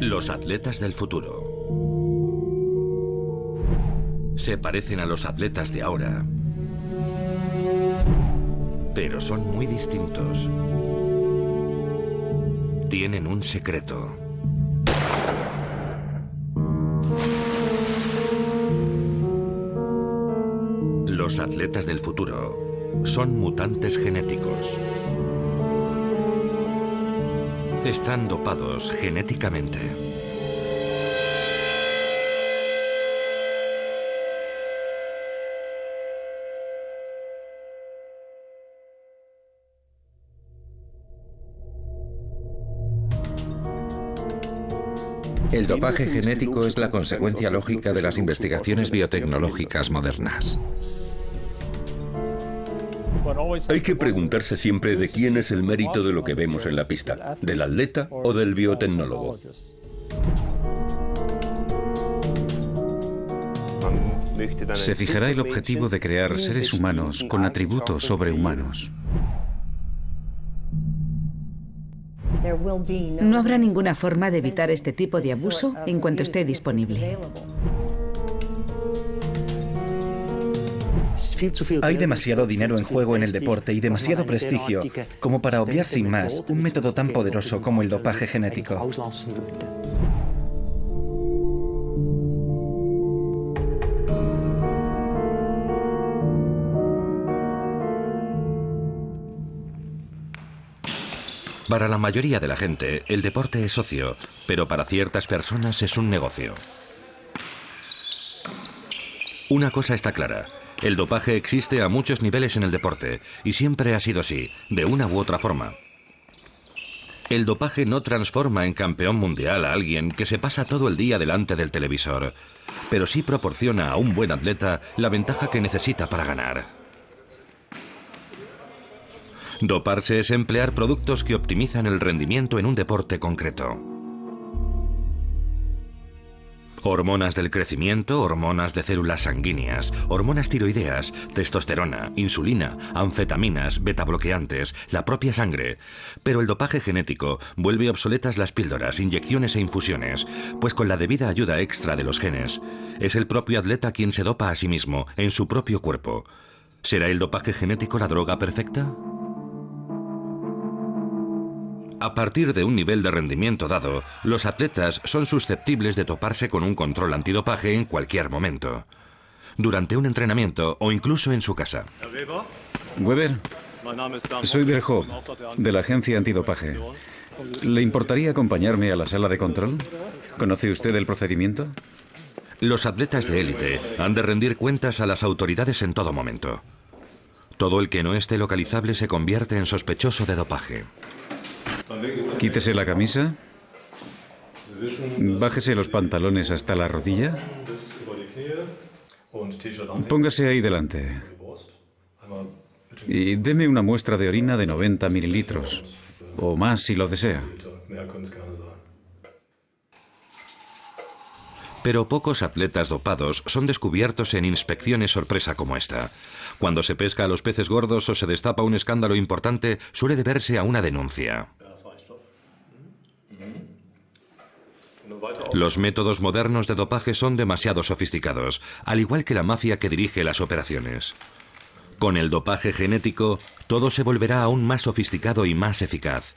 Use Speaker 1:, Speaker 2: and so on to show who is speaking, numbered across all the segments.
Speaker 1: Los atletas del futuro. Se parecen a los atletas de ahora, pero son muy distintos. Tienen un secreto. Los atletas del futuro son mutantes genéticos. Están dopados genéticamente.
Speaker 2: El dopaje genético es la consecuencia lógica de las investigaciones biotecnológicas modernas.
Speaker 3: Hay que preguntarse siempre de quién es el mérito de lo que vemos en la pista, del atleta o del biotecnólogo.
Speaker 4: Se fijará el objetivo de crear seres humanos con atributos sobrehumanos.
Speaker 5: No habrá ninguna forma de evitar este tipo de abuso en cuanto esté disponible.
Speaker 6: Hay demasiado dinero en juego en el deporte y demasiado prestigio como para obviar sin más un método tan poderoso como el dopaje genético.
Speaker 1: Para la mayoría de la gente, el deporte es ocio, pero para ciertas personas es un negocio. Una cosa está clara. El dopaje existe a muchos niveles en el deporte, y siempre ha sido así, de una u otra forma. El dopaje no transforma en campeón mundial a alguien que se pasa todo el día delante del televisor, pero sí proporciona a un buen atleta la ventaja que necesita para ganar. Doparse es emplear productos que optimizan el rendimiento en un deporte concreto. Hormonas del crecimiento, hormonas de células sanguíneas, hormonas tiroideas, testosterona, insulina, anfetaminas, betabloqueantes, la propia sangre. Pero el dopaje genético vuelve obsoletas las píldoras, inyecciones e infusiones, pues con la debida ayuda extra de los genes, es el propio atleta quien se dopa a sí mismo, en su propio cuerpo. ¿Será el dopaje genético la droga perfecta? A partir de un nivel de rendimiento dado, los atletas son susceptibles de toparse con un control antidopaje en cualquier momento, durante un entrenamiento o incluso en su casa.
Speaker 4: Weber, soy Berhoff, de la agencia antidopaje. ¿Le importaría acompañarme a la sala de control? ¿Conoce usted el procedimiento?
Speaker 1: Los atletas de élite han de rendir cuentas a las autoridades en todo momento. Todo el que no esté localizable se convierte en sospechoso de dopaje.
Speaker 4: Quítese la camisa. Bájese los pantalones hasta la rodilla. Póngase ahí delante. Y deme una muestra de orina de 90 mililitros. O más si lo desea.
Speaker 1: Pero pocos atletas dopados son descubiertos en inspecciones sorpresa como esta. Cuando se pesca a los peces gordos o se destapa un escándalo importante, suele deberse a una denuncia. Los métodos modernos de dopaje son demasiado sofisticados, al igual que la mafia que dirige las operaciones. Con el dopaje genético, todo se volverá aún más sofisticado y más eficaz.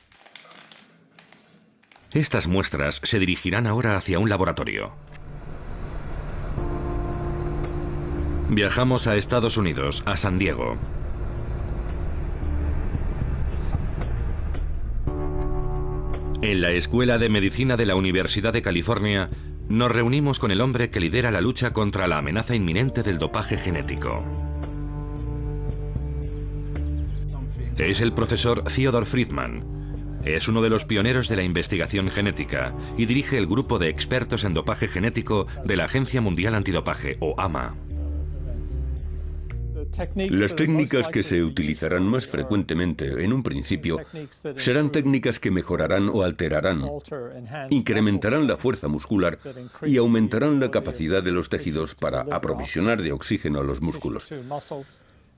Speaker 1: Estas muestras se dirigirán ahora hacia un laboratorio. Viajamos a Estados Unidos, a San Diego. En la Escuela de Medicina de la Universidad de California, nos reunimos con el hombre que lidera la lucha contra la amenaza inminente del dopaje genético. Es el profesor Theodore Friedman. Es uno de los pioneros de la investigación genética y dirige el grupo de expertos en dopaje genético de la Agencia Mundial Antidopaje, o AMA.
Speaker 3: Las técnicas que se utilizarán más frecuentemente en un principio serán técnicas que mejorarán o alterarán, incrementarán la fuerza muscular y aumentarán la capacidad de los tejidos para aprovisionar de oxígeno a los músculos.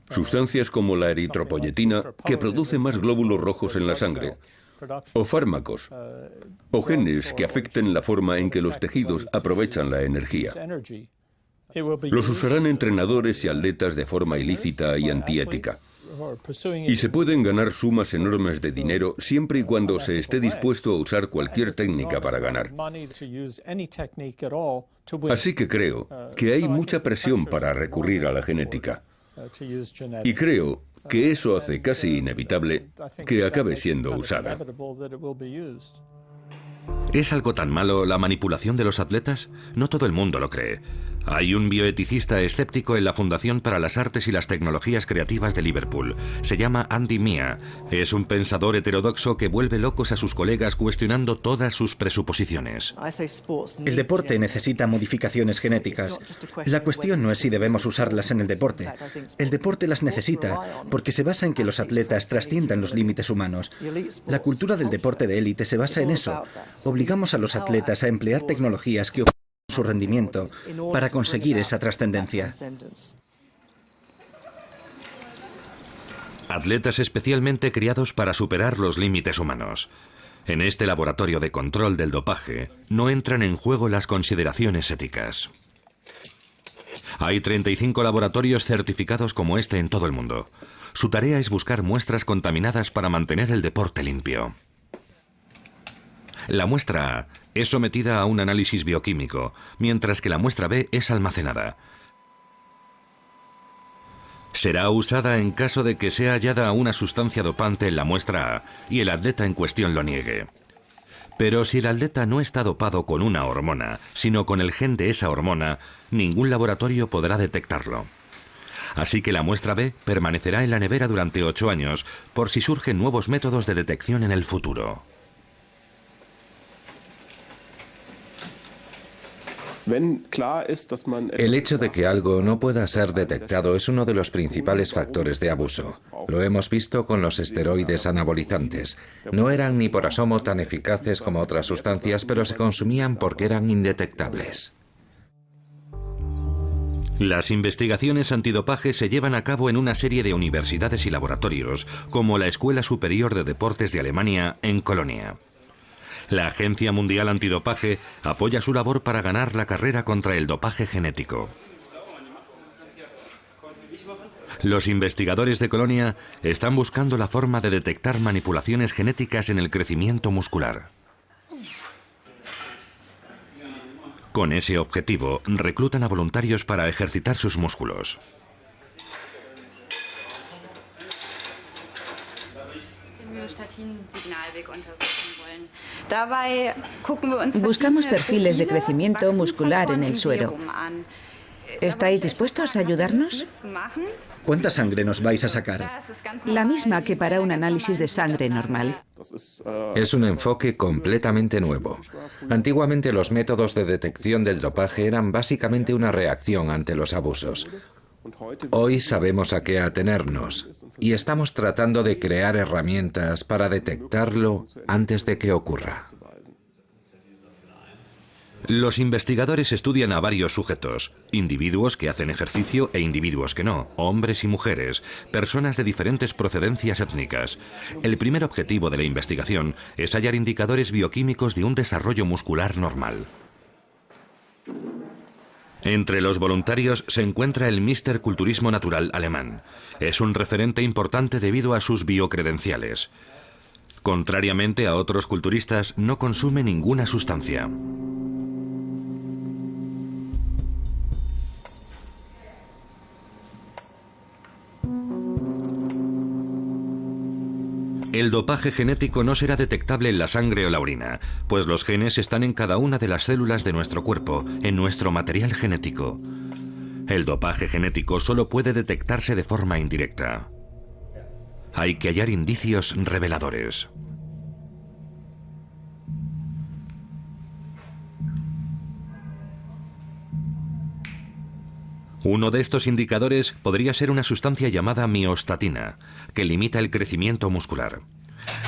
Speaker 3: Sustancias como la eritropoyetina, que produce más glóbulos rojos en la sangre, o fármacos, o genes que afecten la forma en que los tejidos aprovechan la energía. Los usarán entrenadores y atletas de forma ilícita y antiética. Y se pueden ganar sumas enormes de dinero siempre y cuando se esté dispuesto a usar cualquier técnica para ganar. Así que creo que hay mucha presión para recurrir a la genética. Y creo que eso hace casi inevitable que acabe siendo usada.
Speaker 1: ¿Es algo tan malo la manipulación de los atletas? No todo el mundo lo cree. Hay un bioeticista escéptico en la Fundación para las Artes y las Tecnologías Creativas de Liverpool. Se llama Andy Mia. Es un pensador heterodoxo que vuelve locos a sus colegas cuestionando todas sus presuposiciones.
Speaker 6: El deporte necesita modificaciones genéticas. La cuestión no es si debemos usarlas en el deporte. El deporte las necesita porque se basa en que los atletas trasciendan los límites humanos. La cultura del deporte de élite se basa en eso. Obligamos a los atletas a emplear tecnologías que ofrecen su rendimiento para conseguir esa trascendencia.
Speaker 1: Atletas especialmente criados para superar los límites humanos. En este laboratorio de control del dopaje no entran en juego las consideraciones éticas. Hay 35 laboratorios certificados como este en todo el mundo. Su tarea es buscar muestras contaminadas para mantener el deporte limpio. La muestra A es sometida a un análisis bioquímico, mientras que la muestra B es almacenada. Será usada en caso de que sea hallada una sustancia dopante en la muestra A y el atleta en cuestión lo niegue. Pero si el atleta no está dopado con una hormona, sino con el gen de esa hormona, ningún laboratorio podrá detectarlo. Así que la muestra B permanecerá en la nevera durante 8 años, por si surgen nuevos métodos de detección en el futuro.
Speaker 2: El hecho de que algo no pueda ser detectado es uno de los principales factores de abuso. Lo hemos visto con los esteroides anabolizantes. No eran ni por asomo tan eficaces como otras sustancias, pero se consumían porque eran indetectables.
Speaker 1: Las investigaciones antidopaje se llevan a cabo en una serie de universidades y laboratorios, como la Escuela Superior de Deportes de Alemania en Colonia. La Agencia Mundial Antidopaje apoya su labor para ganar la carrera contra el dopaje genético. Los investigadores de Colonia están buscando la forma de detectar manipulaciones genéticas en el crecimiento muscular. Con ese objetivo, reclutan a voluntarios para ejercitar sus músculos.
Speaker 5: Buscamos perfiles de crecimiento muscular en el suero. ¿Estáis dispuestos a ayudarnos?
Speaker 6: ¿Cuánta sangre nos vais a sacar?
Speaker 5: La misma que para un análisis de sangre normal.
Speaker 2: Es un enfoque completamente nuevo. Antiguamente los métodos de detección del dopaje eran básicamente una reacción ante los abusos. Hoy sabemos a qué atenernos y estamos tratando de crear herramientas para detectarlo antes de que ocurra.
Speaker 1: Los investigadores estudian a varios sujetos, individuos que hacen ejercicio e individuos que no, hombres y mujeres, personas de diferentes procedencias étnicas. El primer objetivo de la investigación es hallar indicadores bioquímicos de un desarrollo muscular normal. Entre los voluntarios se encuentra el Mr. Culturismo Natural alemán. Es un referente importante debido a sus biocredenciales. Contrariamente a otros culturistas, no consume ninguna sustancia. El dopaje genético no será detectable en la sangre o la orina, pues los genes están en cada una de las células de nuestro cuerpo, en nuestro material genético. El dopaje genético solo puede detectarse de forma indirecta. Hay que hallar indicios reveladores. Uno de estos indicadores podría ser una sustancia llamada miostatina, que limita el crecimiento muscular.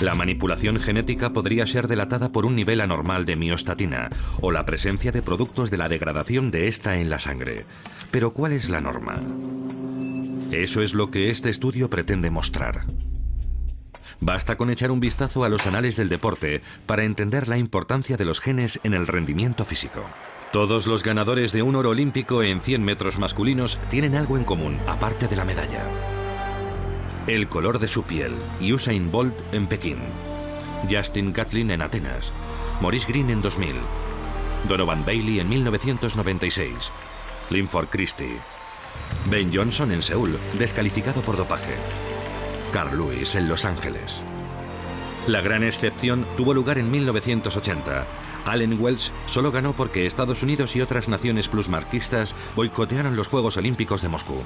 Speaker 1: La manipulación genética podría ser delatada por un nivel anormal de miostatina o la presencia de productos de la degradación de esta en la sangre. Pero ¿cuál es la norma? Eso es lo que este estudio pretende mostrar. Basta con echar un vistazo a los anales del deporte para entender la importancia de los genes en el rendimiento físico. Todos los ganadores de un oro olímpico en 100 metros masculinos tienen algo en común, aparte de la medalla. El color de su piel. Usain Bolt en Pekín, Justin Gatlin en Atenas, Maurice Greene en 2000, Donovan Bailey en 1996, Linford Christie, Ben Johnson en Seúl, descalificado por dopaje, Carl Lewis en Los Ángeles. La gran excepción tuvo lugar en 1980. Allen Welch solo ganó porque Estados Unidos y otras naciones plusmarquistas boicotearon los Juegos Olímpicos de Moscú.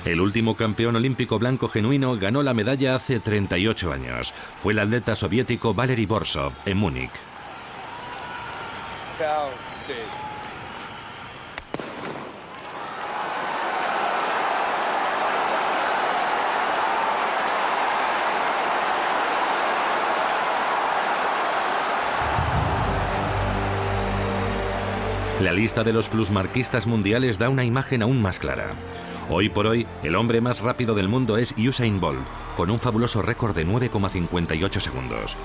Speaker 1: El último campeón olímpico blanco genuino ganó la medalla hace 38 años. Fue el atleta soviético Valery Borsov en Múnich. La lista de los plusmarquistas mundiales da una imagen aún más clara. Hoy por hoy, el hombre más rápido del mundo es Usain Bolt, con un fabuloso récord de 9,58 segundos.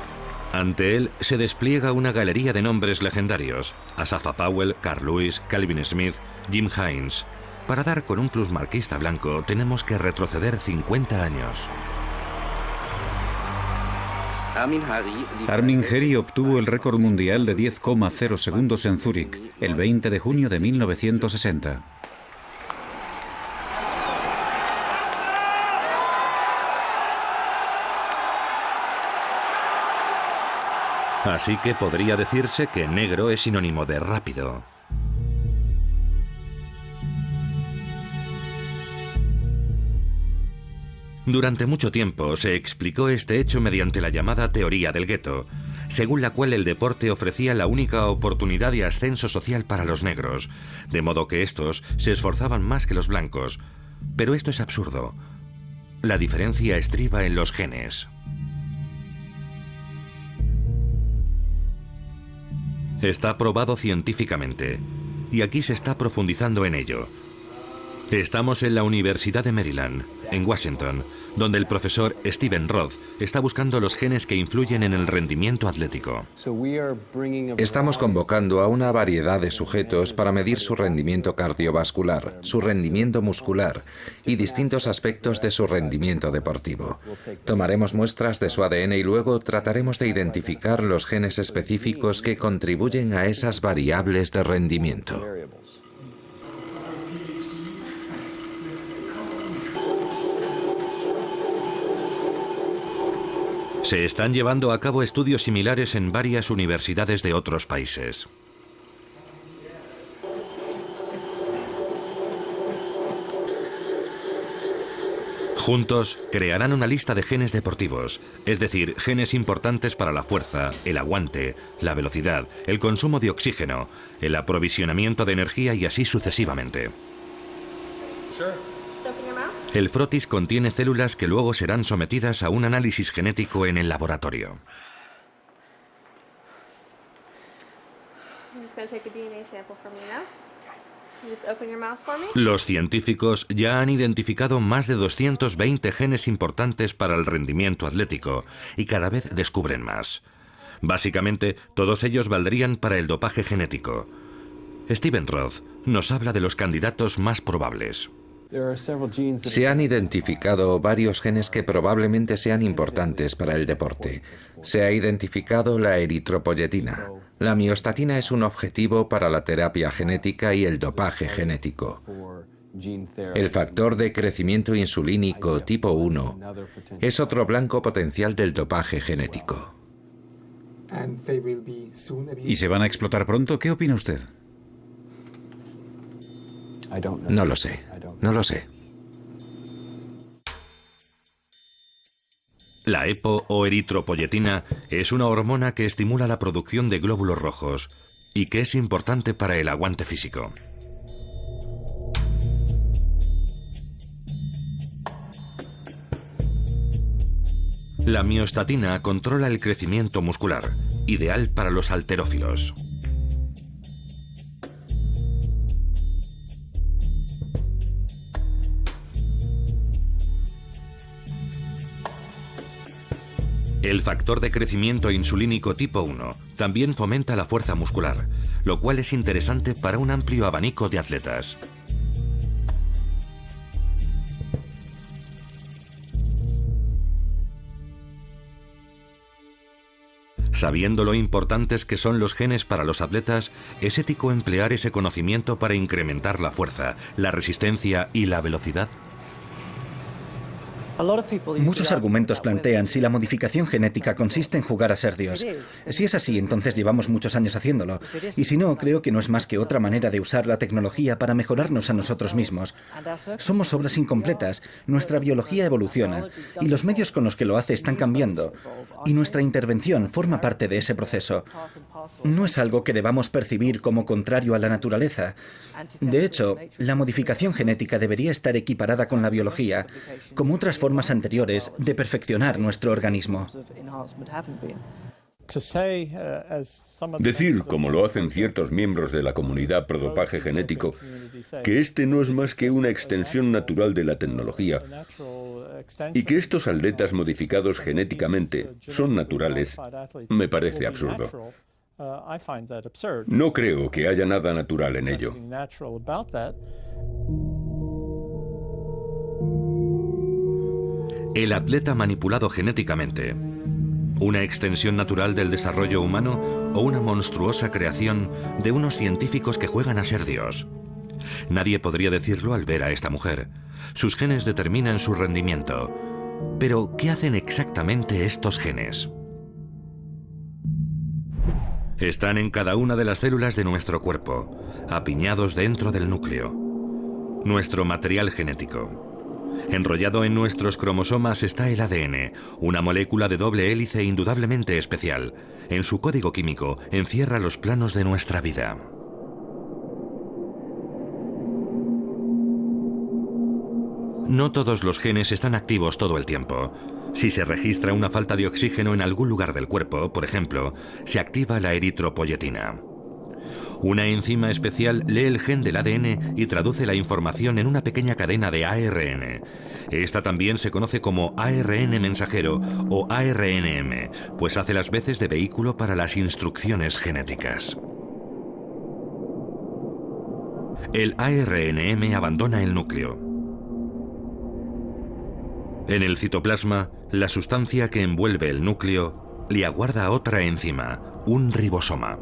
Speaker 1: Ante él se despliega una galería de nombres legendarios: Asafa Powell, Carl Lewis, Calvin Smith, Jim Hines. Para dar con un plusmarquista blanco tenemos que retroceder 50 años.
Speaker 4: Armin Geri obtuvo el récord mundial de 10,0 segundos en Zúrich, el 20 de junio de 1960.
Speaker 1: Así que podría decirse que negro es sinónimo de rápido. Durante mucho tiempo se explicó este hecho mediante la llamada teoría del gueto, según la cual el deporte ofrecía la única oportunidad de ascenso social para los negros, de modo que estos se esforzaban más que los blancos. Pero esto es absurdo. La diferencia estriba en los genes. Está probado científicamente, y aquí se está profundizando en ello. Estamos en la Universidad de Maryland, en Washington, donde el profesor Stephen Roth está buscando los genes que influyen en el rendimiento atlético.
Speaker 2: Estamos convocando a una variedad de sujetos para medir su rendimiento cardiovascular, su rendimiento muscular y distintos aspectos de su rendimiento deportivo. Tomaremos muestras de su ADN y luego trataremos de identificar los genes específicos que contribuyen a esas variables de rendimiento.
Speaker 1: Se están llevando a cabo estudios similares en varias universidades de otros países. Juntos crearán una lista de genes deportivos, es decir, genes importantes para la fuerza, el aguante, la velocidad, el consumo de oxígeno, el aprovisionamiento de energía y así sucesivamente. El frotis contiene células que luego serán sometidas a un análisis genético en el laboratorio. Los científicos ya han identificado más de 220 genes importantes para el rendimiento atlético y cada vez descubren más. Básicamente, todos ellos valdrían para el dopaje genético. Stephen Roth nos habla de los candidatos más probables.
Speaker 2: Se han identificado varios genes que probablemente sean importantes para el deporte. Se ha identificado la eritropoyetina. La miostatina es un objetivo para la terapia genética y el dopaje genético. El factor de crecimiento insulínico tipo 1 es otro blanco potencial del dopaje genético.
Speaker 4: ¿Y se van a explotar pronto? ¿Qué opina usted?
Speaker 2: No lo sé. No lo sé.
Speaker 1: La EPO o eritropoyetina es una hormona que estimula la producción de glóbulos rojos y que es importante para el aguante físico. La miostatina controla el crecimiento muscular, ideal para los halterófilos. El factor de crecimiento insulínico tipo 1 también fomenta la fuerza muscular, lo cual es interesante para un amplio abanico de atletas. Sabiendo lo importantes que son los genes para los atletas, ¿es ético emplear ese conocimiento para incrementar la fuerza, la resistencia y la velocidad?
Speaker 6: Muchos argumentos plantean si la modificación genética consiste en jugar a ser Dios. Si es así, entonces llevamos muchos años haciéndolo. Y si no, creo que no es más que otra manera de usar la tecnología para mejorarnos a nosotros mismos. Somos obras incompletas, nuestra biología evoluciona, y los medios con los que lo hace están cambiando. Y nuestra intervención forma parte de ese proceso. No es algo que debamos percibir como contrario a la naturaleza. De hecho, la modificación genética debería estar equiparada con la biología, como otras formas anteriores de perfeccionar nuestro organismo.
Speaker 3: Decir, como lo hacen ciertos miembros de la comunidad pro dopaje genético, que este no es más que una extensión natural de la tecnología y que estos atletas modificados genéticamente son naturales, me parece absurdo. No creo que haya nada natural en ello.
Speaker 1: El atleta manipulado genéticamente, ¿una extensión natural del desarrollo humano o una monstruosa creación de unos científicos que juegan a ser Dios? Nadie podría decirlo al ver a esta mujer. Sus genes determinan su rendimiento. Pero, ¿qué hacen exactamente estos genes? Están en cada una de las células de nuestro cuerpo, apiñados dentro del núcleo. Nuestro material genético. Enrollado en nuestros cromosomas está el ADN, una molécula de doble hélice indudablemente especial. En su código químico encierra los planos de nuestra vida. No todos los genes están activos todo el tiempo. Si se registra una falta de oxígeno en algún lugar del cuerpo, por ejemplo, se activa la eritropoyetina. Una enzima especial lee el gen del ADN y traduce la información en una pequeña cadena de ARN. Esta también se conoce como ARN mensajero o ARNM, pues hace las veces de vehículo para las instrucciones genéticas. El ARNM abandona el núcleo. En el citoplasma, la sustancia que envuelve el núcleo le aguarda otra enzima, un ribosoma.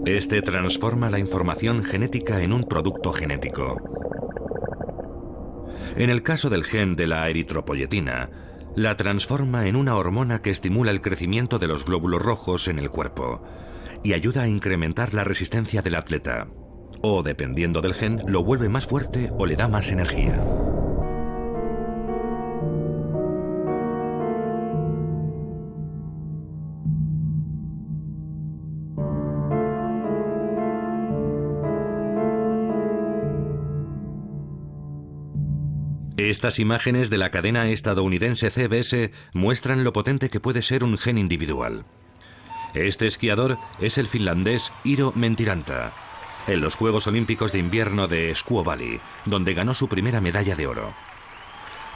Speaker 1: Este transforma la información genética en un producto genético. En el caso del gen de la eritropoyetina, la transforma en una hormona que estimula el crecimiento de los glóbulos rojos en el cuerpo y ayuda a incrementar la resistencia del atleta. O, dependiendo del gen, lo vuelve más fuerte o le da más energía. Estas imágenes de la cadena estadounidense CBS muestran lo potente que puede ser un gen individual. Este esquiador es el finlandés Iiro Mentiranta, en los Juegos Olímpicos de Invierno de Squaw Valley, donde ganó su primera medalla de oro.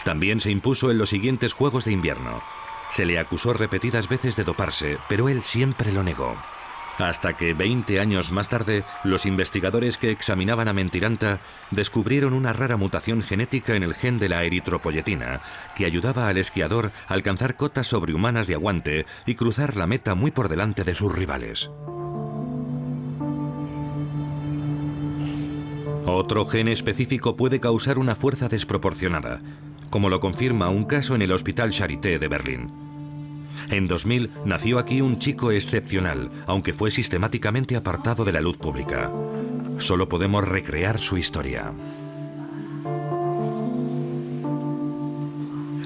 Speaker 1: También se impuso en los siguientes Juegos de Invierno. Se le acusó repetidas veces de doparse, pero él siempre lo negó. Hasta que 20 años más tarde, los investigadores que examinaban a Mentiranta descubrieron una rara mutación genética en el gen de la eritropoyetina que ayudaba al esquiador a alcanzar cotas sobrehumanas de aguante y cruzar la meta muy por delante de sus rivales. Otro gen específico puede causar una fuerza desproporcionada, como lo confirma un caso en el Hospital Charité de Berlín. En 2000 nació aquí un chico excepcional, aunque fue sistemáticamente apartado de la luz pública. Solo podemos recrear su historia.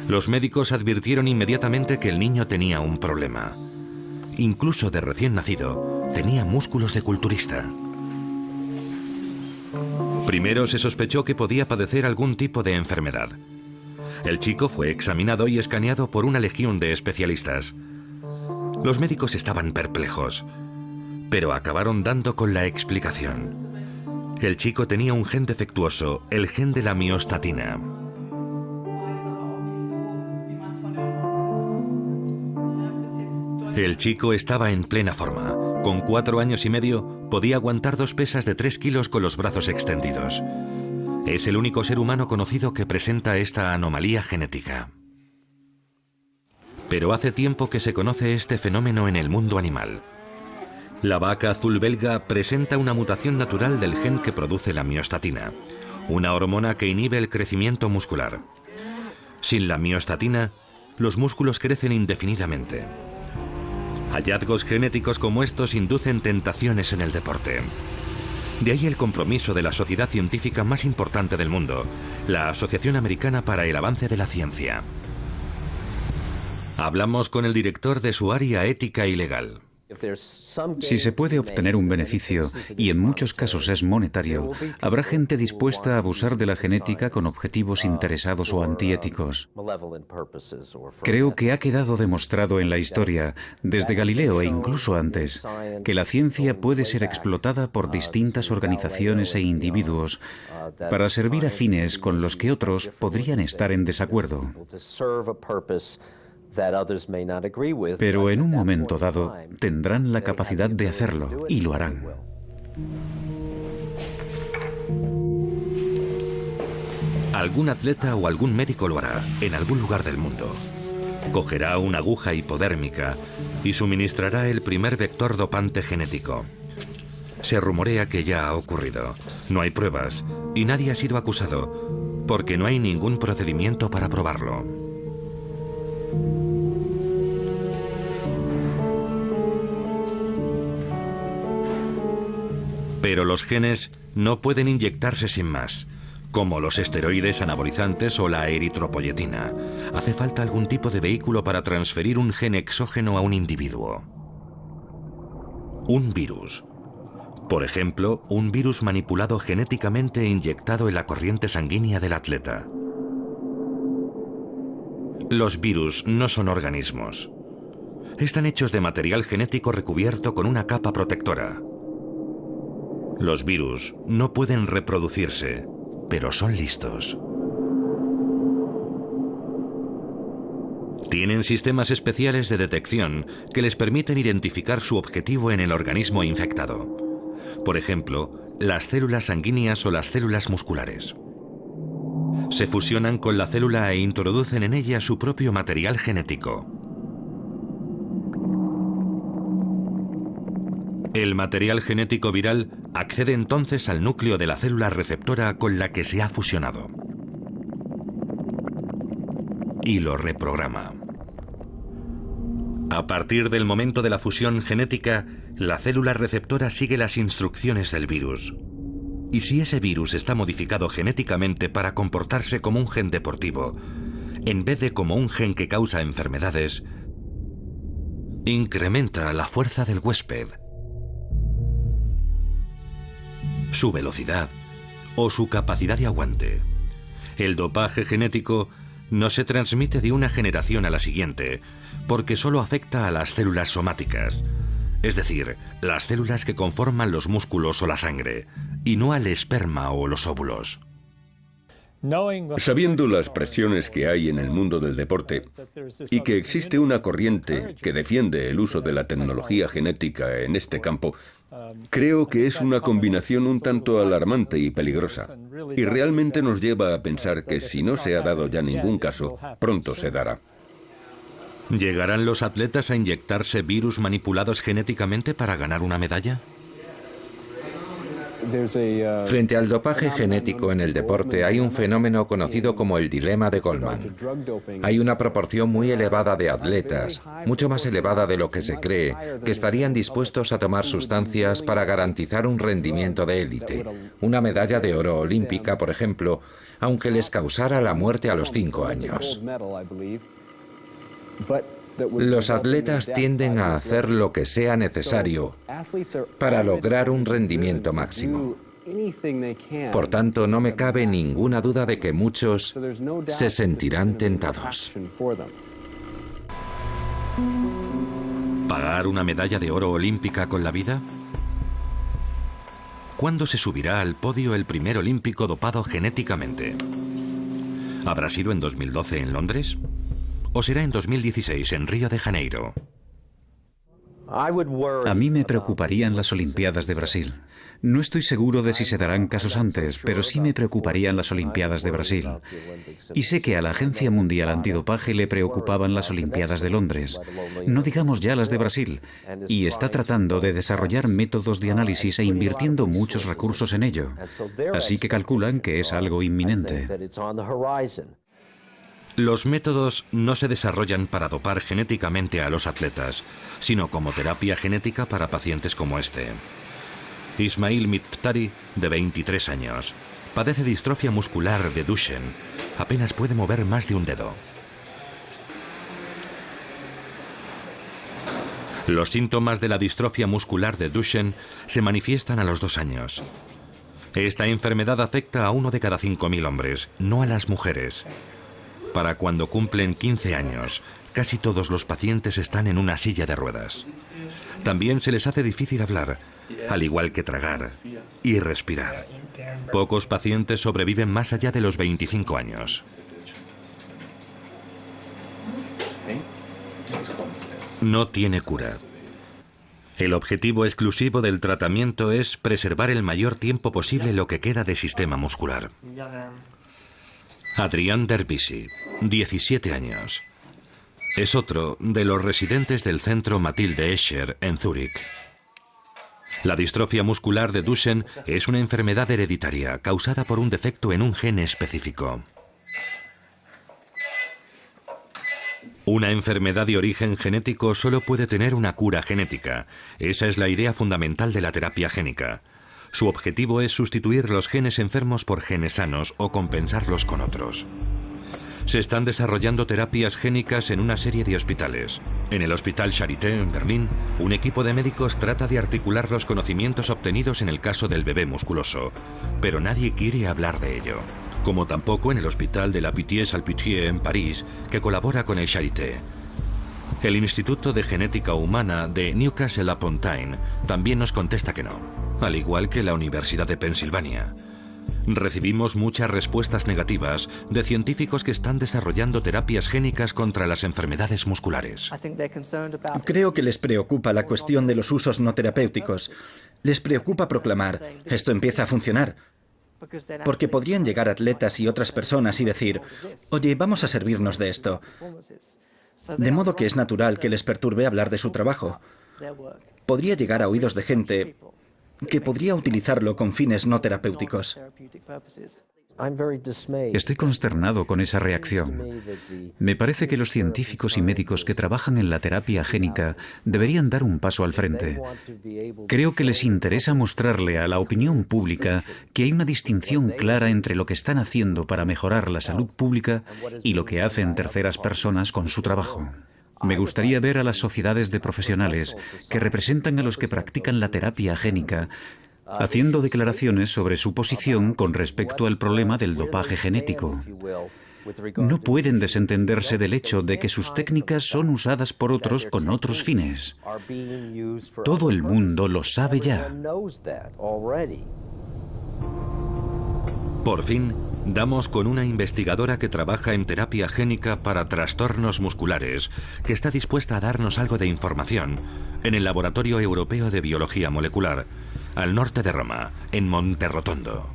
Speaker 1: Los médicos advirtieron inmediatamente que el niño tenía un problema. Incluso de recién nacido, tenía músculos de culturista. Primero se sospechó que podía padecer algún tipo de enfermedad. El chico fue examinado y escaneado por una legión de especialistas. Los médicos estaban perplejos, pero acabaron dando con la explicación. El chico tenía un gen defectuoso, el gen de la miostatina. El chico estaba en plena forma. Con 4 años y medio podía aguantar 2 pesas de 3 kilos con los brazos extendidos. Es el único ser humano conocido que presenta esta anomalía genética. Pero hace tiempo que se conoce este fenómeno en el mundo animal. La vaca azul belga presenta una mutación natural del gen que produce la miostatina, una hormona que inhibe el crecimiento muscular. Sin la miostatina, los músculos crecen indefinidamente. Hallazgos genéticos como estos inducen tentaciones en el deporte. De ahí el compromiso de la sociedad científica más importante del mundo, la Asociación Americana para el Avance de la Ciencia. Hablamos con el director de su área ética y legal.
Speaker 4: Si se puede obtener un beneficio, y en muchos casos es monetario, habrá gente dispuesta a abusar de la genética con objetivos interesados o antiéticos. Creo que ha quedado demostrado en la historia, desde Galileo e incluso antes, que la ciencia puede ser explotada por distintas organizaciones e individuos para servir a fines con los que otros podrían estar en desacuerdo. Pero en un momento dado tendrán la capacidad de hacerlo y lo harán.
Speaker 1: Algún atleta o algún médico lo hará en algún lugar del mundo. Cogerá una aguja hipodérmica y suministrará el primer vector dopante genético. Se rumorea que ya ha ocurrido. No hay pruebas y nadie ha sido acusado porque no hay ningún procedimiento para probarlo. Pero los genes no pueden inyectarse sin más, como los esteroides anabolizantes o la eritropoyetina. Hace falta algún tipo de vehículo para transferir un gen exógeno a un individuo. Un virus. Por ejemplo, un virus manipulado genéticamente e inyectado en la corriente sanguínea del atleta. Los virus no son organismos. Están hechos de material genético recubierto con una capa protectora. Los virus no pueden reproducirse, pero son listos. Tienen sistemas especiales de detección que les permiten identificar su objetivo en el organismo infectado. Por ejemplo, las células sanguíneas o las células musculares. Se fusionan con la célula e introducen en ella su propio material genético. El material genético viral accede entonces al núcleo de la célula receptora con la que se ha fusionado y lo reprograma. A partir del momento de la fusión genética, la célula receptora sigue las instrucciones del virus. Y si ese virus está modificado genéticamente para comportarse como un gen deportivo, en vez de como un gen que causa enfermedades, incrementa la fuerza del huésped, su velocidad o su capacidad de aguante. El dopaje genético no se transmite de una generación a la siguiente, porque solo afecta a las células somáticas, es decir, las células que conforman los músculos o la sangre, y no al esperma o los óvulos.
Speaker 3: Sabiendo las presiones que hay en el mundo del deporte y que existe una corriente que defiende el uso de la tecnología genética en este campo, creo que es una combinación un tanto alarmante y peligrosa. Y realmente nos lleva a pensar que si no se ha dado ya ningún caso, pronto se dará.
Speaker 1: ¿Llegarán los atletas a inyectarse virus manipulados genéticamente para ganar una medalla?
Speaker 2: Frente al dopaje genético en el deporte hay un fenómeno conocido como el dilema de Goldman. Hay una proporción muy elevada de atletas, mucho más elevada de lo que se cree, que estarían dispuestos a tomar sustancias para garantizar un rendimiento de élite. Una medalla de oro olímpica, por ejemplo, aunque les causara la muerte a los 5 años. Los atletas tienden a hacer lo que sea necesario para lograr un rendimiento máximo. Por tanto, no me cabe ninguna duda de que muchos se sentirán tentados.
Speaker 1: ¿Pagar una medalla de oro olímpica con la vida? ¿Cuándo se subirá al podio el primer olímpico dopado genéticamente? ¿Habrá sido en 2012 en Londres? ¿O será en 2016 en Río de Janeiro?
Speaker 4: A mí me preocuparían las Olimpiadas de Brasil. No estoy seguro de si se darán casos antes, pero sí me preocuparían las Olimpiadas de Brasil. Y sé que a la Agencia Mundial Antidopaje le preocupaban las Olimpiadas de Londres, no digamos ya las de Brasil, y está tratando de desarrollar métodos de análisis e invirtiendo muchos recursos en ello. Así que calculan que es algo inminente.
Speaker 1: Los métodos no se desarrollan para dopar genéticamente a los atletas, sino como terapia genética para pacientes como este. Ismail Miftari, de 23 años, padece distrofia muscular de Duchenne. Apenas puede mover más de un dedo. Los síntomas de la distrofia muscular de Duchenne se manifiestan a los 2 años. Esta enfermedad afecta a 1 de cada 5.000 hombres, no a las mujeres. Para cuando cumplen 15 años, casi todos los pacientes están en una silla de ruedas. También se les hace difícil hablar, al igual que tragar y respirar. Pocos pacientes sobreviven más allá de los 25 años. No tiene cura. El objetivo exclusivo del tratamiento es preservar el mayor tiempo posible lo que queda de sistema muscular. Adrián Derbisi, 17 años. Es otro de los residentes del centro Mathilde Escher en Zúrich. La distrofia muscular de Duchenne es una enfermedad hereditaria causada por un defecto en un gen específico. Una enfermedad de origen genético solo puede tener una cura genética. Esa es la idea fundamental de la terapia génica. Su objetivo es sustituir los genes enfermos por genes sanos o compensarlos con otros. Se están desarrollando terapias génicas en una serie de hospitales. En el Hospital Charité, en Berlín, un equipo de médicos trata de articular los conocimientos obtenidos en el caso del bebé musculoso, pero nadie quiere hablar de ello. Como tampoco en el Hospital de la Pitié-Salpêtrière en París, que colabora con el Charité. El Instituto de Genética Humana de Newcastle-upon-Tyne también nos contesta que no, al igual que la Universidad de Pensilvania. Recibimos muchas respuestas negativas de científicos que están desarrollando terapias génicas contra las enfermedades musculares.
Speaker 6: Creo que les preocupa la cuestión de los usos no terapéuticos. Les preocupa proclamar, esto empieza a funcionar. Porque podrían llegar atletas y otras personas y decir, oye, vamos a servirnos de esto. De modo que es natural que les perturbe hablar de su trabajo. Podría llegar a oídos de gente que podría utilizarlo con fines no terapéuticos.
Speaker 4: Estoy consternado con esa reacción. Me parece que los científicos y médicos que trabajan en la terapia génica deberían dar un paso al frente. Creo que les interesa mostrarle a la opinión pública que hay una distinción clara entre lo que están haciendo para mejorar la salud pública y lo que hacen terceras personas con su trabajo. Me gustaría ver a las sociedades de profesionales que representan a los que practican la terapia génica haciendo declaraciones sobre su posición con respecto al problema del dopaje genético. No pueden desentenderse del hecho de que sus técnicas son usadas por otros con otros fines. Todo el mundo lo sabe ya.
Speaker 1: Por fin, damos con una investigadora que trabaja en terapia génica para trastornos musculares, que está dispuesta a darnos algo de información en el Laboratorio Europeo de Biología Molecular, al norte de Roma, en Monterrotondo.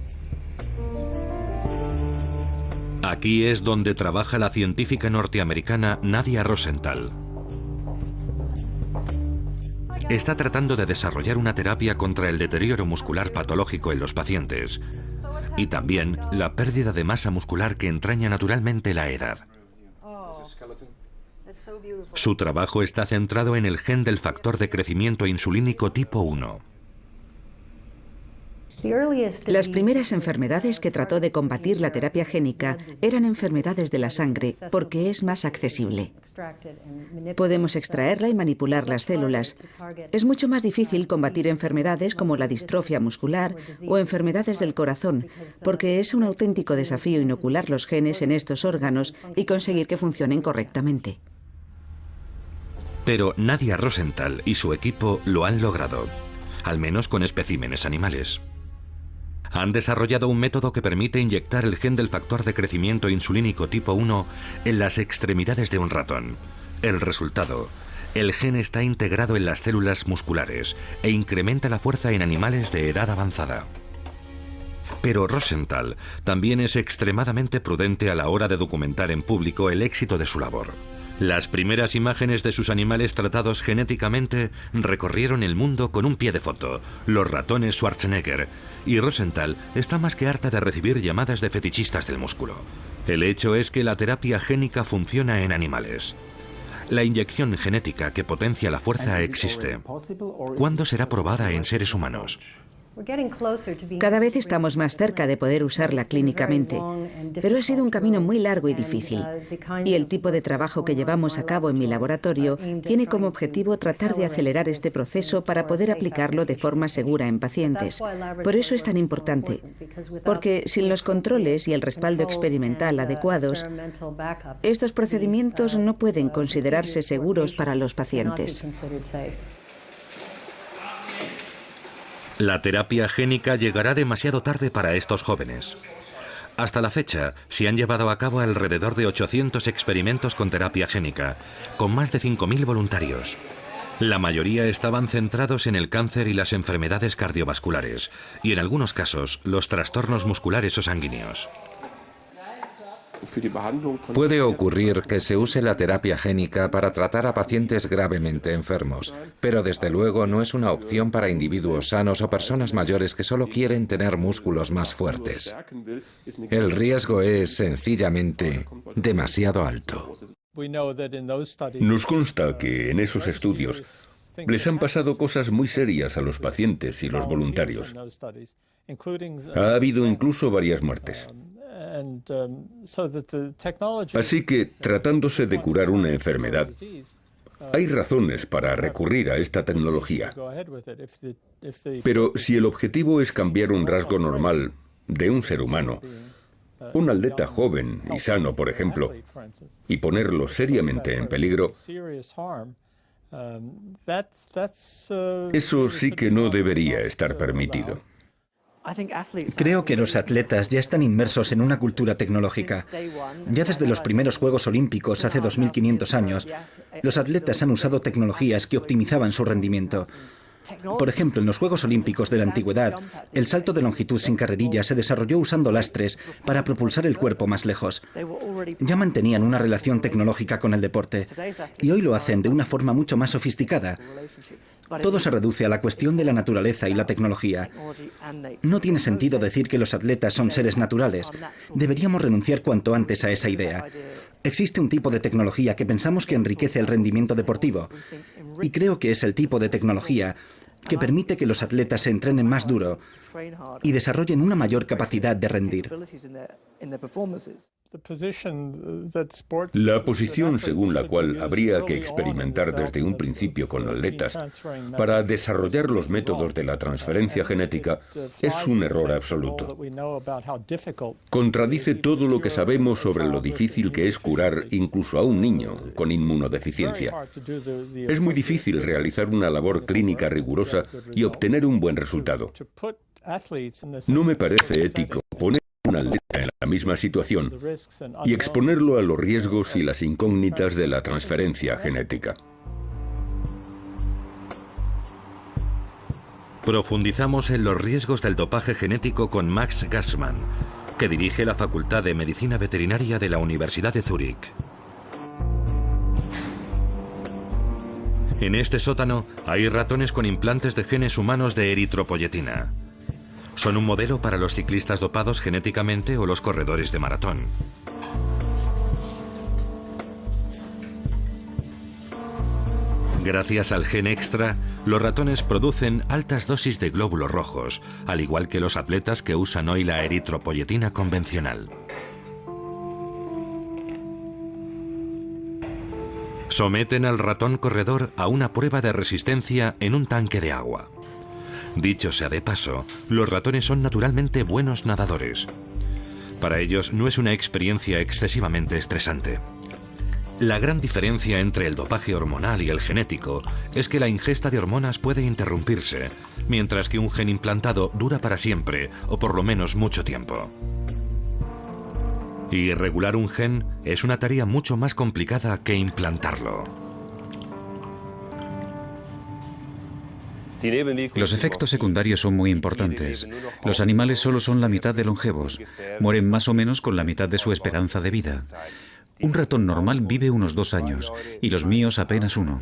Speaker 1: Aquí es donde trabaja la científica norteamericana Nadia Rosenthal. Está tratando de desarrollar una terapia contra el deterioro muscular patológico en los pacientes y también la pérdida de masa muscular que entraña naturalmente la edad. Su trabajo está centrado en el gen del factor de crecimiento insulínico tipo 1.
Speaker 5: Las primeras enfermedades que trató de combatir la terapia génica eran enfermedades de la sangre, porque es más accesible. Podemos extraerla y manipular las células. Es mucho más difícil combatir enfermedades como la distrofia muscular o enfermedades del corazón, porque es un auténtico desafío inocular los genes en estos órganos y conseguir que funcionen correctamente.
Speaker 1: Pero Nadia Rosenthal y su equipo lo han logrado, al menos con especímenes animales. Han desarrollado un método que permite inyectar el gen del factor de crecimiento insulínico tipo 1 en las extremidades de un ratón. El resultado El gen está integrado en las células musculares e incrementa la fuerza en animales de edad avanzada. Pero Rosenthal también es extremadamente prudente a la hora de documentar en público el éxito de su labor. Las primeras imágenes de sus animales tratados genéticamente recorrieron el mundo con un pie de foto, los ratones Schwarzenegger, y Rosenthal está más que harta de recibir llamadas de fetichistas del músculo. El hecho es que la terapia génica funciona en animales. La inyección genética que potencia la fuerza existe. ¿Cuándo será probada en seres humanos?
Speaker 5: Cada vez estamos más cerca de poder usarla clínicamente, pero ha sido un camino muy largo y difícil. Y el tipo de trabajo que llevamos a cabo en mi laboratorio tiene como objetivo tratar de acelerar este proceso para poder aplicarlo de forma segura en pacientes. Por eso es tan importante, porque sin los controles y el respaldo experimental adecuados, estos procedimientos no pueden considerarse seguros para los pacientes.
Speaker 1: La terapia génica llegará demasiado tarde para estos jóvenes. Hasta la fecha, se han llevado a cabo alrededor de 800 experimentos con terapia génica, con más de 5.000 voluntarios. La mayoría estaban centrados en el cáncer y las enfermedades cardiovasculares, y en algunos casos, los trastornos musculares o sanguíneos.
Speaker 2: Puede ocurrir que se use la terapia génica para tratar a pacientes gravemente enfermos, pero desde luego no es una opción para individuos sanos o personas mayores que solo quieren tener músculos más fuertes. El riesgo es sencillamente demasiado alto.
Speaker 3: Nos consta que en esos estudios les han pasado cosas muy serias a los pacientes y los voluntarios. Ha habido incluso varias muertes. Así que, tratándose de curar una enfermedad, hay razones para recurrir a esta tecnología. Pero si el objetivo es cambiar un rasgo normal de un ser humano, un atleta joven y sano, por ejemplo, y ponerlo seriamente en peligro, eso sí que no debería estar permitido.
Speaker 6: Creo que los atletas ya están inmersos en una cultura tecnológica. Ya desde los primeros Juegos Olímpicos, hace 2500 años, los atletas han usado tecnologías que optimizaban su rendimiento. Por ejemplo, en los Juegos Olímpicos de la Antigüedad, el salto de longitud sin carrerilla se desarrolló usando lastres para propulsar el cuerpo más lejos. Ya mantenían una relación tecnológica con el deporte, y hoy lo hacen de una forma mucho más sofisticada. Todo se reduce a la cuestión de la naturaleza y la tecnología. No tiene sentido decir que los atletas son seres naturales. Deberíamos renunciar cuanto antes a esa idea. Existe un tipo de tecnología que pensamos que enriquece el rendimiento deportivo, y creo que es el tipo de tecnología que permite que los atletas se entrenen más duro y desarrollen una mayor capacidad de rendir.
Speaker 3: La posición según la cual habría que experimentar desde un principio con atletas para desarrollar los métodos de la transferencia genética es un error absoluto. Contradice todo lo que sabemos sobre lo difícil que es curar incluso a un niño con inmunodeficiencia. Es muy difícil realizar una labor clínica rigurosa y obtener un buen resultado. No me parece ético poner a un atleta en la misma situación y exponerlo a los riesgos y las incógnitas de la transferencia genética.
Speaker 1: Profundizamos en los riesgos del dopaje genético con Max Gassmann, que dirige la Facultad de Medicina Veterinaria de la Universidad de Zúrich. En este sótano hay ratones con implantes de genes humanos de eritropoyetina. Son un modelo para los ciclistas dopados genéticamente o los corredores de maratón. Gracias al gen extra, los ratones producen altas dosis de glóbulos rojos, al igual que los atletas que usan hoy la eritropoyetina convencional. Someten al ratón corredor a una prueba de resistencia en un tanque de agua. Dicho sea de paso, los ratones son naturalmente buenos nadadores. Para ellos no es una experiencia excesivamente estresante. La gran diferencia entre el dopaje hormonal y el genético es que la ingesta de hormonas puede interrumpirse, mientras que un gen implantado dura para siempre, o por lo menos mucho tiempo. Y regular un gen es una tarea mucho más complicada que implantarlo.
Speaker 4: Los efectos secundarios son muy importantes. Los animales solo son la mitad de longevos. Mueren más o menos con la mitad de su esperanza de vida. Un ratón normal vive unos 2 años y los míos apenas 1.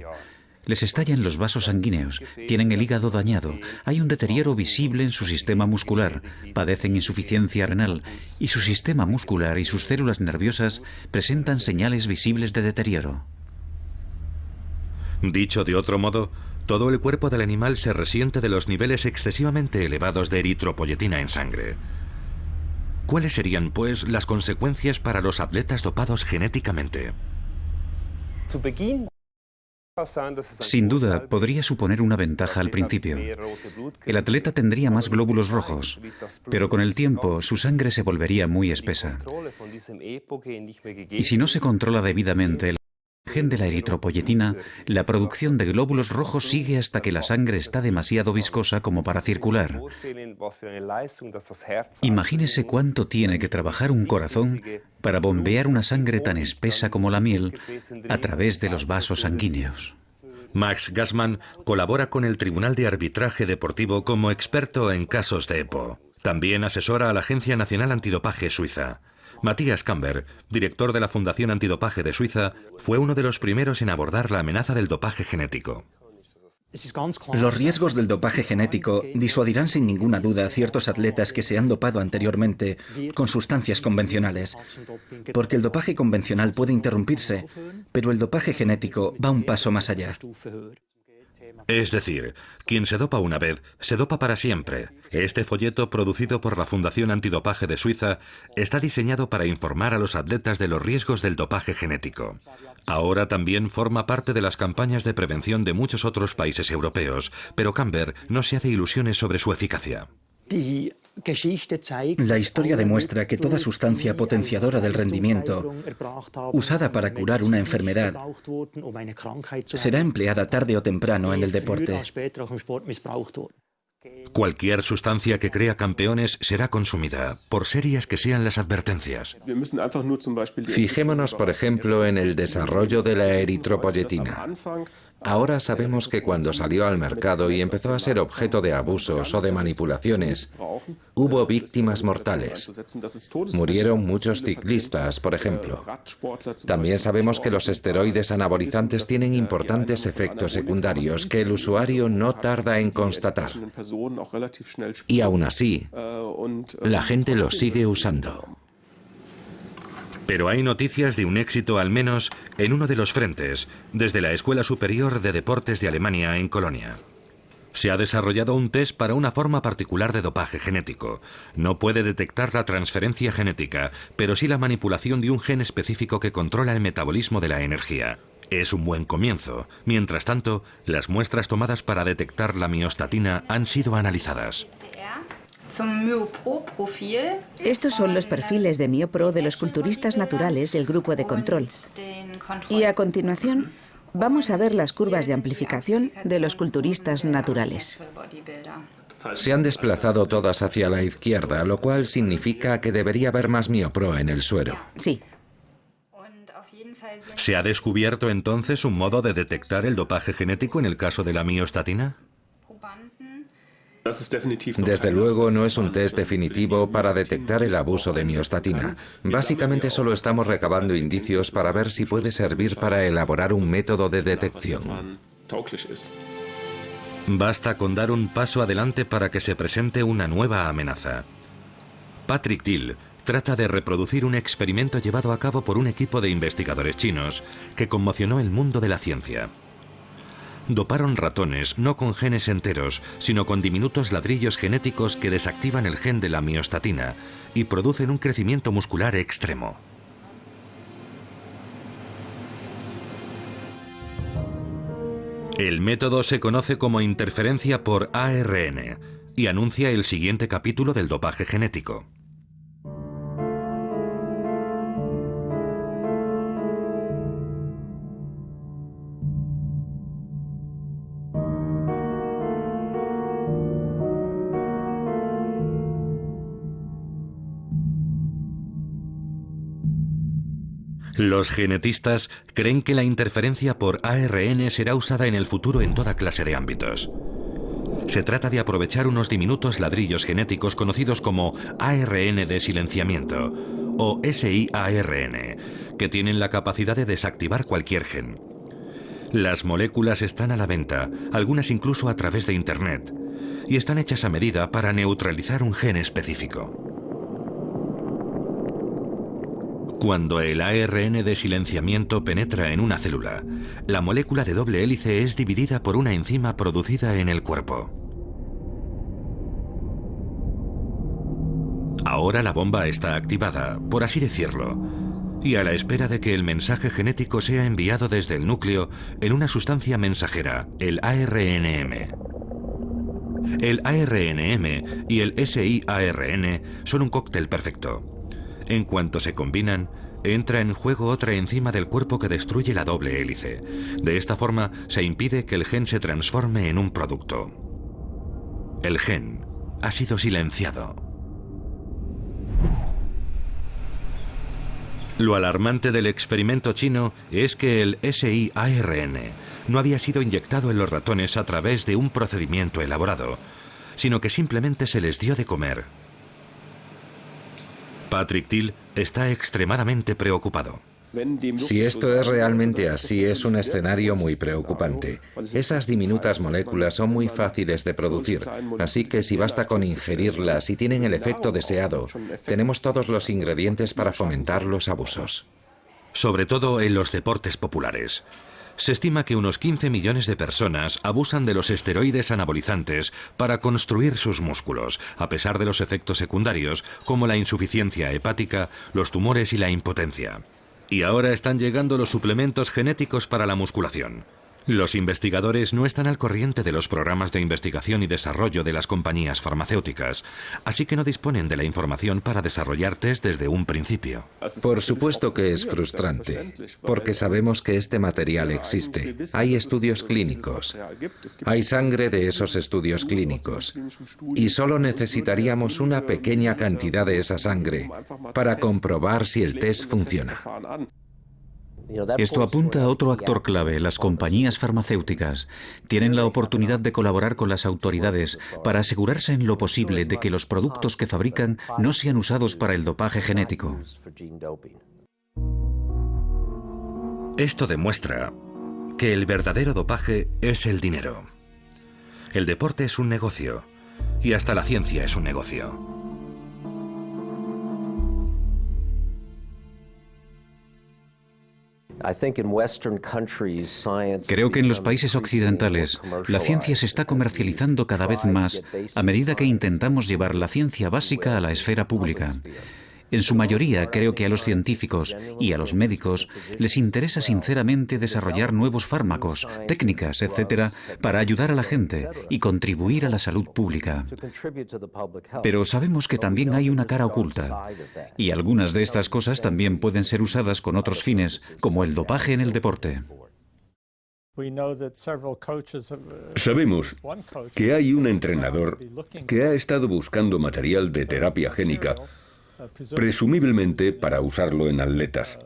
Speaker 4: Les estallan los vasos sanguíneos, tienen el hígado dañado, hay un deterioro visible en su sistema muscular, padecen insuficiencia renal y su sistema muscular y sus células nerviosas presentan señales visibles de deterioro.
Speaker 1: Dicho de otro modo, todo el cuerpo del animal se resiente de los niveles excesivamente elevados de eritropoyetina en sangre. ¿Cuáles serían, pues, las consecuencias para los atletas dopados genéticamente?
Speaker 4: Sin duda, podría suponer una ventaja al principio. El atleta tendría más glóbulos rojos, pero con el tiempo su sangre se volvería muy espesa. Y si no se controla debidamente el gen de la eritropoyetina, la producción de glóbulos rojos sigue hasta que la sangre está demasiado viscosa como para circular. Imagínese cuánto tiene que trabajar un corazón para bombear una sangre tan espesa como la miel a través de los vasos sanguíneos.
Speaker 1: Max Gassmann colabora con el Tribunal de Arbitraje Deportivo como experto en casos de EPO. También asesora a la Agencia Nacional Antidopaje Suiza. Matthias Kamber, director de la Fundación Antidopaje de Suiza, fue uno de los primeros en abordar la amenaza del dopaje genético.
Speaker 6: Los riesgos del dopaje genético disuadirán sin ninguna duda a ciertos atletas que se han dopado anteriormente con sustancias convencionales, porque el dopaje convencional puede interrumpirse, pero el dopaje genético va un paso más allá.
Speaker 1: Es decir, quien se dopa una vez, se dopa para siempre. Este folleto, producido por la Fundación Antidopaje de Suiza, está diseñado para informar a los atletas de los riesgos del dopaje genético. Ahora también forma parte de las campañas de prevención de muchos otros países europeos, pero Kamber no se hace ilusiones sobre su eficacia.
Speaker 6: La historia demuestra que toda sustancia potenciadora del rendimiento, usada para curar una enfermedad, será empleada tarde o temprano en el deporte.
Speaker 1: Cualquier sustancia que crea campeones será consumida, por serias que sean las advertencias.
Speaker 2: Fijémonos, por ejemplo, en el desarrollo de la eritropoyetina. Ahora sabemos que cuando salió al mercado y empezó a ser objeto de abusos o de manipulaciones, hubo víctimas mortales. Murieron muchos ciclistas, por ejemplo. También sabemos que los esteroides anabolizantes tienen importantes efectos secundarios que el usuario no tarda en constatar. Y aún así, la gente los sigue usando.
Speaker 1: Pero hay noticias de un éxito al menos en uno de los frentes, desde la Escuela Superior de Deportes de Alemania en Colonia. Se ha desarrollado un test para una forma particular de dopaje genético. No puede detectar la transferencia genética, pero sí la manipulación de un gen específico que controla el metabolismo de la energía. Es un buen comienzo. Mientras tanto, las muestras tomadas para detectar la miostatina han sido analizadas.
Speaker 5: Estos son los perfiles de MioPro de los culturistas naturales del grupo de control. Y a continuación, vamos a ver las curvas de amplificación de los culturistas naturales.
Speaker 2: Se han desplazado todas hacia la izquierda, lo cual significa que debería haber más MioPro en el suero.
Speaker 5: Sí.
Speaker 1: ¿Se ha descubierto entonces un modo de detectar el dopaje genético en el caso de la miostatina?
Speaker 2: Desde luego no es un test definitivo para detectar el abuso de miostatina. Básicamente solo estamos recabando indicios para ver si puede servir para elaborar un método de detección.
Speaker 1: Basta con dar un paso adelante para que se presente una nueva amenaza. Patrick Dill trata de reproducir un experimento llevado a cabo por un equipo de investigadores chinos que conmocionó el mundo de la ciencia. Doparon ratones no con genes enteros, sino con diminutos ladrillos genéticos que desactivan el gen de la miostatina y producen un crecimiento muscular extremo. El método se conoce como interferencia por ARN y anuncia el siguiente capítulo del dopaje genético. Los genetistas creen que la interferencia por ARN será usada en el futuro en toda clase de ámbitos. Se trata de aprovechar unos diminutos ladrillos genéticos conocidos como ARN de silenciamiento, o siARN, que tienen la capacidad de desactivar cualquier gen. Las moléculas están a la venta, algunas incluso a través de Internet, y están hechas a medida para neutralizar un gen específico. Cuando el ARN de silenciamiento penetra en una célula, la molécula de doble hélice es dividida por una enzima producida en el cuerpo. Ahora la bomba está activada, por así decirlo, y a la espera de que el mensaje genético sea enviado desde el núcleo en una sustancia mensajera, el ARNM. El ARNM y el siARN son un cóctel perfecto. En cuanto se combinan, entra en juego otra enzima del cuerpo que destruye la doble hélice. De esta forma, se impide que el gen se transforme en un producto. El gen ha sido silenciado. Lo alarmante del experimento chino es que el siARN no había sido inyectado en los ratones a través de un procedimiento elaborado, sino que simplemente se les dio de comer. Patrick Thiel está extremadamente preocupado.
Speaker 2: Si esto es realmente así, es un escenario muy preocupante. Esas diminutas moléculas son muy fáciles de producir, así que si basta con ingerirlas y tienen el efecto deseado, tenemos todos los ingredientes para fomentar los abusos.
Speaker 1: Sobre todo en los deportes populares. Se estima que unos 15 millones de personas abusan de los esteroides anabolizantes para construir sus músculos, a pesar de los efectos secundarios como la insuficiencia hepática, los tumores y la impotencia. Y ahora están llegando los suplementos genéticos para la musculación. Los investigadores no están al corriente de los programas de investigación y desarrollo de las compañías farmacéuticas, así que no disponen de la información para desarrollar test desde un principio.
Speaker 2: Por supuesto que es frustrante, porque sabemos que este material existe. Hay estudios clínicos, hay sangre de esos estudios clínicos, y solo necesitaríamos una pequeña cantidad de esa sangre para comprobar si el test funciona.
Speaker 4: Esto apunta a otro actor clave. Las compañías farmacéuticas tienen la oportunidad de colaborar con las autoridades para asegurarse en lo posible de que los productos que fabrican no sean usados para el dopaje genético.
Speaker 1: Esto demuestra que el verdadero dopaje es el dinero. El deporte es un negocio, y hasta la ciencia es un negocio.
Speaker 4: Creo que en los países occidentales la ciencia se está comercializando cada vez más a medida que intentamos llevar la ciencia básica a la esfera pública. En su mayoría, creo que a los científicos y a los médicos les interesa sinceramente desarrollar nuevos fármacos, técnicas, etc., para ayudar a la gente y contribuir a la salud pública. Pero sabemos que también hay una cara oculta, y algunas de estas cosas también pueden ser usadas con otros fines, como el dopaje en el deporte.
Speaker 3: Sabemos que hay un entrenador que ha estado buscando material de terapia génica, presumiblemente para usarlo en atletas.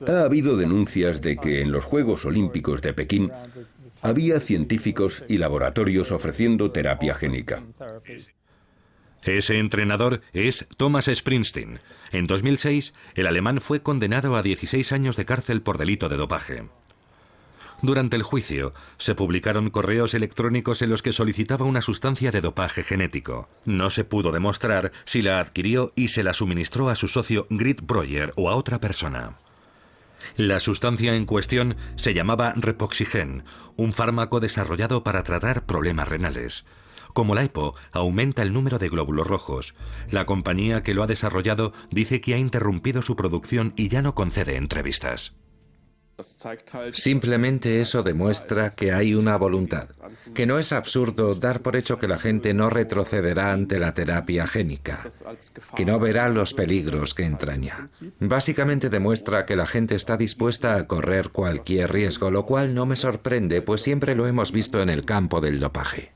Speaker 3: Ha habido denuncias de que en los Juegos Olímpicos de Pekín había científicos y laboratorios ofreciendo terapia génica.
Speaker 1: Ese entrenador es Thomas Springsteen. En 2006, el alemán fue condenado a 16 años de cárcel por delito de dopaje. Durante el juicio, se publicaron correos electrónicos en los que solicitaba una sustancia de dopaje genético. No se pudo demostrar si la adquirió y se la suministró a su socio Grit Breuer o a otra persona. La sustancia en cuestión se llamaba Repoxigen, un fármaco desarrollado para tratar problemas renales. Como la EPO aumenta el número de glóbulos rojos, la compañía que lo ha desarrollado dice que ha interrumpido su producción y ya no concede entrevistas.
Speaker 2: Simplemente eso demuestra que hay una voluntad, que no es absurdo dar por hecho que la gente no retrocederá ante la terapia génica, que no verá los peligros que entraña. Básicamente demuestra que la gente está dispuesta a correr cualquier riesgo, lo cual no me sorprende, pues siempre lo hemos visto en el campo del dopaje.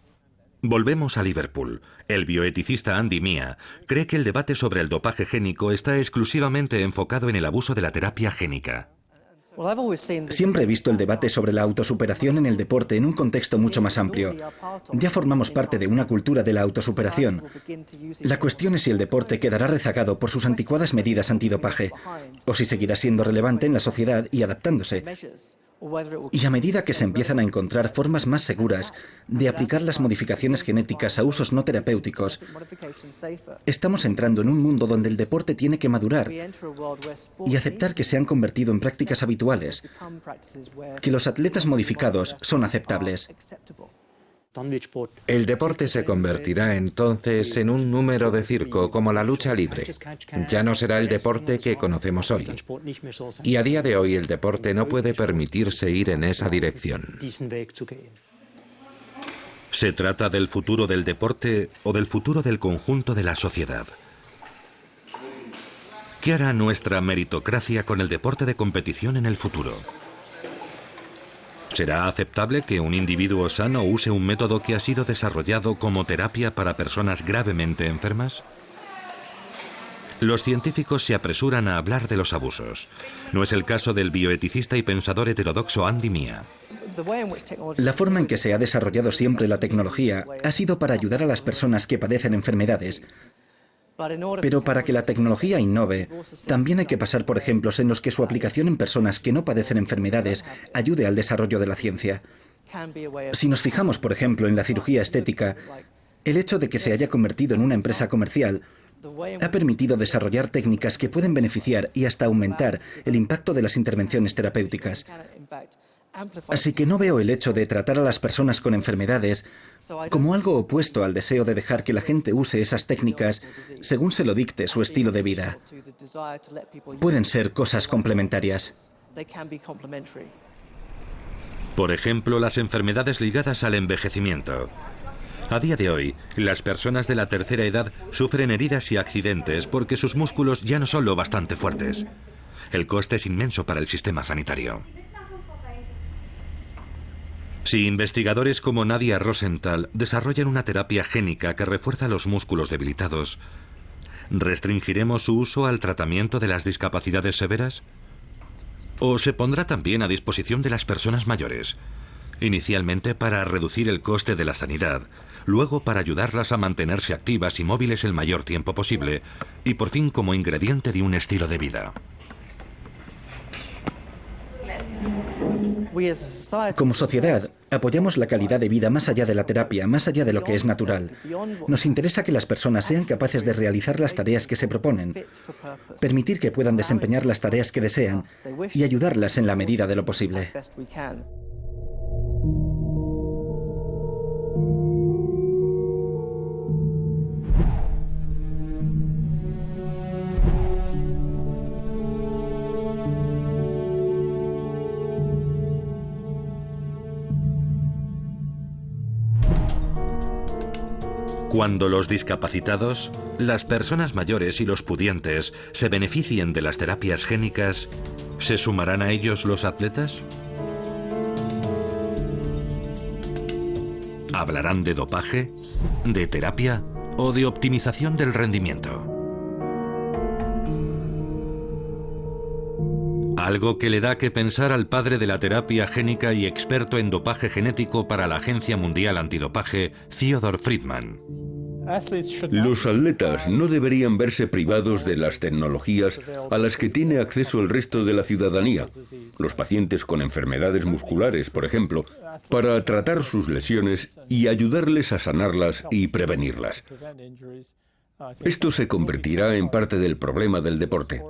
Speaker 1: Volvemos a Liverpool. El bioeticista Andy Mia cree que el debate sobre el dopaje génico está exclusivamente enfocado en el abuso de la terapia génica.
Speaker 6: Siempre he visto el debate sobre la autosuperación en el deporte en un contexto mucho más amplio. Ya formamos parte de una cultura de la autosuperación. La cuestión es si el deporte quedará rezagado por sus anticuadas medidas antidopaje, o si seguirá siendo relevante en la sociedad y adaptándose. Y a medida que se empiezan a encontrar formas más seguras de aplicar las modificaciones genéticas a usos no terapéuticos, estamos entrando en un mundo donde el deporte tiene que madurar y aceptar que se han convertido en prácticas habituales, que los atletas modificados son aceptables.
Speaker 2: El deporte se convertirá entonces en un número de circo, como la lucha libre. Ya no será el deporte que conocemos hoy. Y a día de hoy el deporte no puede permitirse ir en esa dirección.
Speaker 1: ¿Se trata del futuro del deporte o del futuro del conjunto de la sociedad? ¿Qué hará nuestra meritocracia con el deporte de competición en el futuro? ¿Será aceptable que un individuo sano use un método que ha sido desarrollado como terapia para personas gravemente enfermas? Los científicos se apresuran a hablar de los abusos. No es el caso del bioeticista y pensador heterodoxo Andy Mia.
Speaker 6: La forma en que se ha desarrollado siempre la tecnología ha sido para ayudar a las personas que padecen enfermedades. Pero para que la tecnología innove, también hay que pasar por ejemplos en los que su aplicación en personas que no padecen enfermedades ayude al desarrollo de la ciencia. Si nos fijamos, por ejemplo, en la cirugía estética, el hecho de que se haya convertido en una empresa comercial ha permitido desarrollar técnicas que pueden beneficiar y hasta aumentar el impacto de las intervenciones terapéuticas. Así que no veo el hecho de tratar a las personas con enfermedades como algo opuesto al deseo de dejar que la gente use esas técnicas según se lo dicte su estilo de vida. Pueden ser cosas complementarias.
Speaker 1: Por ejemplo, las enfermedades ligadas al envejecimiento. A día de hoy, las personas de la tercera edad sufren heridas y accidentes porque sus músculos ya no son lo bastante fuertes. El coste es inmenso para el sistema sanitario. Si investigadores como Nadia Rosenthal desarrollan una terapia génica que refuerza los músculos debilitados, ¿restringiremos su uso al tratamiento de las discapacidades severas? ¿O se pondrá también a disposición de las personas mayores? Inicialmente para reducir el coste de la sanidad, luego para ayudarlas a mantenerse activas y móviles el mayor tiempo posible, y por fin como ingrediente de un estilo de vida.
Speaker 6: Como sociedad, apoyamos la calidad de vida más allá de la terapia, más allá de lo que es natural. Nos interesa que las personas sean capaces de realizar las tareas que se proponen, permitir que puedan desempeñar las tareas que desean y ayudarlas en la medida de lo posible.
Speaker 1: Cuando los discapacitados, las personas mayores y los pudientes se beneficien de las terapias génicas, ¿se sumarán a ellos los atletas? ¿Hablarán de dopaje, de terapia o de optimización del rendimiento? Algo que le da que pensar al padre de la terapia génica y experto en dopaje genético para la Agencia Mundial Antidopaje, Theodore Friedman.
Speaker 3: Los atletas no deberían verse privados de las tecnologías a las que tiene acceso el resto de la ciudadanía, los pacientes con enfermedades musculares, por ejemplo, para tratar sus lesiones y ayudarles a sanarlas y prevenirlas. Esto se convertirá en parte del problema del deporte.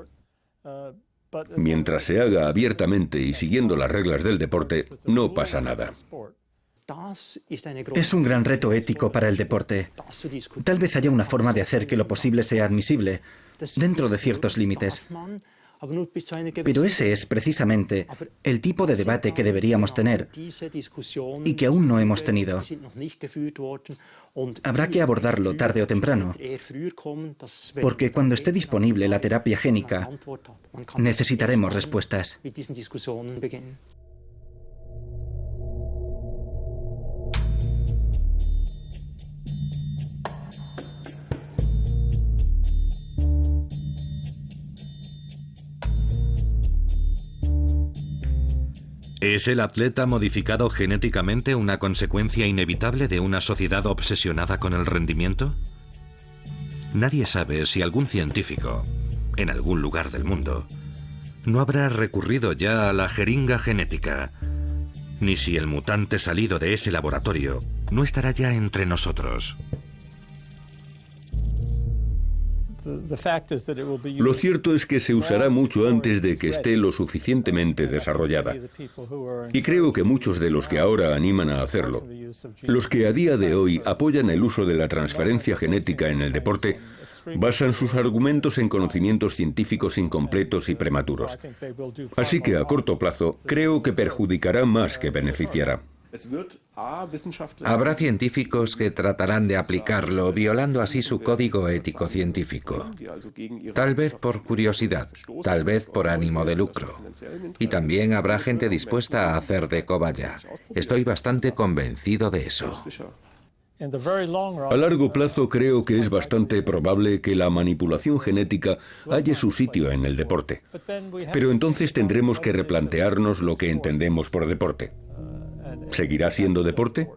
Speaker 3: Mientras se haga abiertamente y siguiendo las reglas del deporte, no pasa nada.
Speaker 6: Es un gran reto ético para el deporte. Tal vez haya una forma de hacer que lo posible sea admisible, dentro de ciertos límites. Pero ese es precisamente el tipo de debate que deberíamos tener y que aún no hemos tenido. Habrá que abordarlo tarde o temprano, porque cuando esté disponible la terapia génica, necesitaremos respuestas.
Speaker 1: ¿Es el atleta modificado genéticamente una consecuencia inevitable de una sociedad obsesionada con el rendimiento? Nadie sabe si algún científico, en algún lugar del mundo, no habrá recurrido ya a la jeringa genética, ni si el mutante salido de ese laboratorio no estará ya entre nosotros.
Speaker 3: Lo cierto es que se usará mucho antes de que esté lo suficientemente desarrollada. Y creo que muchos de los que ahora animan a hacerlo, los que a día de hoy apoyan el uso de la transferencia genética en el deporte, basan sus argumentos en conocimientos científicos incompletos y prematuros. Así que a corto plazo creo que perjudicará más que beneficiará.
Speaker 2: Habrá científicos que tratarán de aplicarlo, violando así su código ético científico. Tal vez por curiosidad, tal vez por ánimo de lucro. Y también habrá gente dispuesta a hacer de cobaya. Estoy bastante convencido de eso.
Speaker 3: A largo plazo creo que es bastante probable que la manipulación genética halle su sitio en el deporte. Pero entonces tendremos que replantearnos lo que entendemos por deporte. ¿Seguirá siendo deporte?